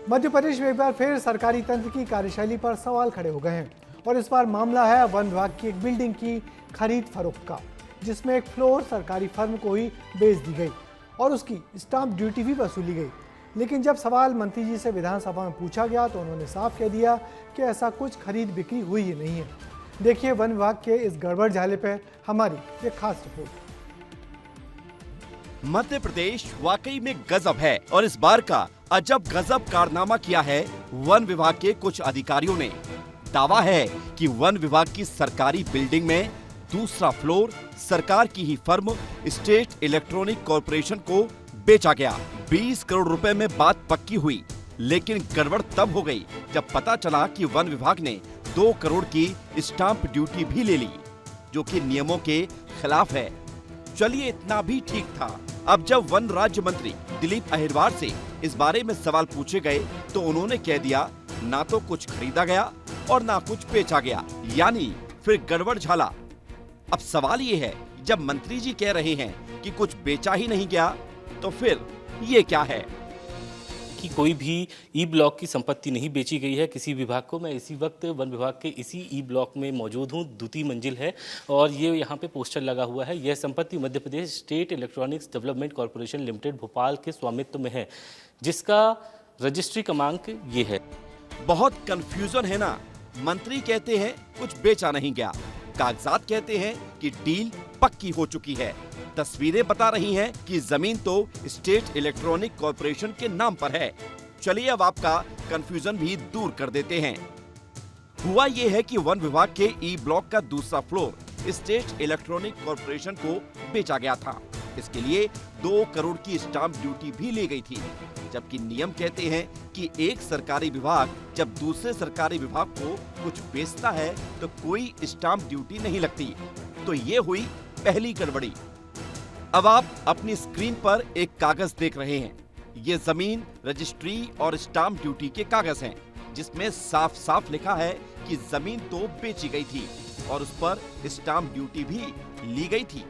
मध्य प्रदेश में एक बार फिर सरकारी तंत्र की कार्यशैली पर सवाल खड़े हो गए हैं और इस बार मामला है वन विभाग की एक बिल्डिंग की खरीद फरोख्त का, जिसमें एक फ्लोर सरकारी फर्म को ही बेच दी गई और उसकी स्टाम्प ड्यूटी भी वसूली गई। लेकिन जब सवाल मंत्री जी से विधानसभा में पूछा गया तो उन्होंने साफ कह दिया कि ऐसा कुछ खरीद बिक्री हुई ही नहीं है। देखिए वन विभाग के इस गड़बड़ झाले पर हमारी ये खास रिपोर्ट। मध्य प्रदेश वाकई में गजब है और इस बार का अजब गजब कारनामा किया है वन विभाग के कुछ अधिकारियों ने। दावा है कि वन विभाग की सरकारी बिल्डिंग में दूसरा फ्लोर सरकार की ही फर्म स्टेट इलेक्ट्रॉनिक कॉर्पोरेशन को बेचा गया। 20 करोड़ रुपए में बात पक्की हुई, लेकिन गड़बड़ तब हो गई जब पता चला कि वन विभाग ने 2 करोड़ की स्टाम्प ड्यूटी भी ले ली, जो कि नियमों के खिलाफ है। चलिए इतना भी ठीक था। अब जब वन राज्य मंत्री दिलीप अहिरवार से इस बारे में सवाल पूछे गए तो उन्होंने कह दिया ना तो कुछ खरीदा गया और ना कुछ बेचा गया, यानी फिर गड़बड़ झाला। अब सवाल ये है, जब मंत्री जी कह रहे हैं कि कुछ बेचा ही नहीं गया तो फिर ये क्या है कि कोई भी ई ब्लॉक की संपत्ति नहीं बेची गई है किसी विभाग को। मैं इसी वक्त वन विभाग के इसी ई ब्लॉक में मौजूद हूं। द्वितीय मंजिल है और ये यहाँ पे पोस्टर लगा हुआ है। यह संपत्ति Madhya Pradesh state electronics development corporation limited Bhopal के स्वामित्व में है, जिसका रजिस्ट्री क्रमांक ये है। बहुत कंफ्यूजन है ना। मंत्री कहते हैं कुछ बेचा नहीं गया, कागजात कहते हैं कि डील पक्की हो चुकी है, तस्वीरें बता रही हैं कि जमीन तो स्टेट इलेक्ट्रॉनिक कॉर्पोरेशन के नाम पर है। चलिए अब आपका कंफ्यूजन भी दूर कर देते हैं। हुआ ये है कि वन विभाग के ई ब्लॉक का दूसरा फ्लोर स्टेट इलेक्ट्रॉनिक कॉर्पोरेशन को बेचा गया था। इसके लिए 2 करोड़ की स्टाम्प ड्यूटी भी ली गई थी, जबकि नियम कहते हैं कि एक सरकारी विभाग जब दूसरे सरकारी विभाग को कुछ बेचता है तो कोई स्टाम्प ड्यूटी नहीं लगती। तो ये हुई पहली गड़बड़ी। अब आप अपनी स्क्रीन पर एक कागज देख रहे हैं। ये जमीन, रजिस्ट्री और स्टाम्प ड्यूटी के कागज हैं, जिसमें साफ साफ लिखा है कि जमीन तो बेची गई थी और उस पर स्टाम्प ड्यूटी भी ली गई थी।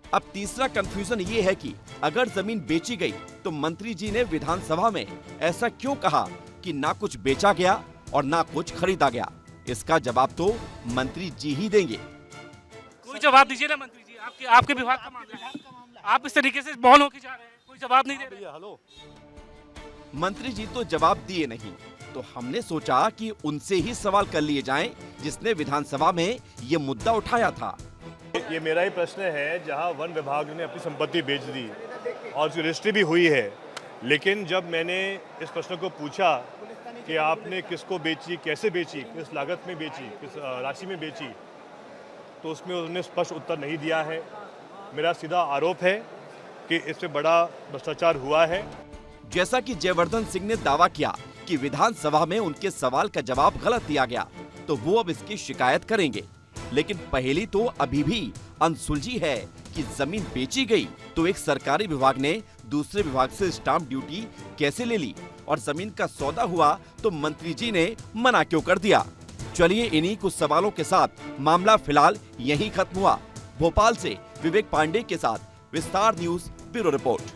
अब तीसरा कंफ्यूजन ये है कि अगर जमीन बेची गई तो मंत्री जी ने विधानसभा में ऐसा क्यों कहा कि ना कुछ बेचा गया और ना कुछ खरीदा गया। इसका जवाब तो मंत्री जी ही देंगे। कोई जवाब दीजिए ना मंत्री जी, आपके विभाग का मामला है। आप इस तरीके से मौन होकर जा रहे हैं, कोई जवाब नहीं दे रहे। हेलो, मंत्री जी तो जवाब दिए नहीं, तो हमने सोचा कि उनसे ही सवाल कर लिए जाएं, जिसने विधानसभा में ये मुद्दा उठाया था। ये मेरा ही प्रश्न है, जहां वन विभाग ने अपनी संपत्ति बेच दी और उसकी रजिस्ट्री भी हुई है, लेकिन जब मैंने इस प्रश्न को पूछा कि आपने किसको बेची, कैसे बेची, किस लागत में बेची, किस राशि में बेची, तो उसमें उन्होंने स्पष्ट उत्तर नहीं दिया है। मेरा सीधा आरोप है कि इससे बड़ा भ्रष्टाचार हुआ है। जैसा कि जयवर्धन सिंह ने दावा किया कि विधानसभा में उनके सवाल का जवाब गलत दिया गया, तो वो अब इसकी शिकायत करेंगे। लेकिन पहेली तो अभी भी अनसुलझी है कि जमीन बेची गई तो एक सरकारी विभाग ने दूसरे विभाग से स्टाम्प ड्यूटी कैसे ले ली, और जमीन का सौदा हुआ तो मंत्री जी ने मना क्यों कर दिया। चलिए इन्हीं कुछ सवालों के साथ मामला फिलहाल यहीं खत्म हुआ। भोपाल से विवेक पांडे के साथ विस्तार न्यूज ब्यूरो रिपोर्ट।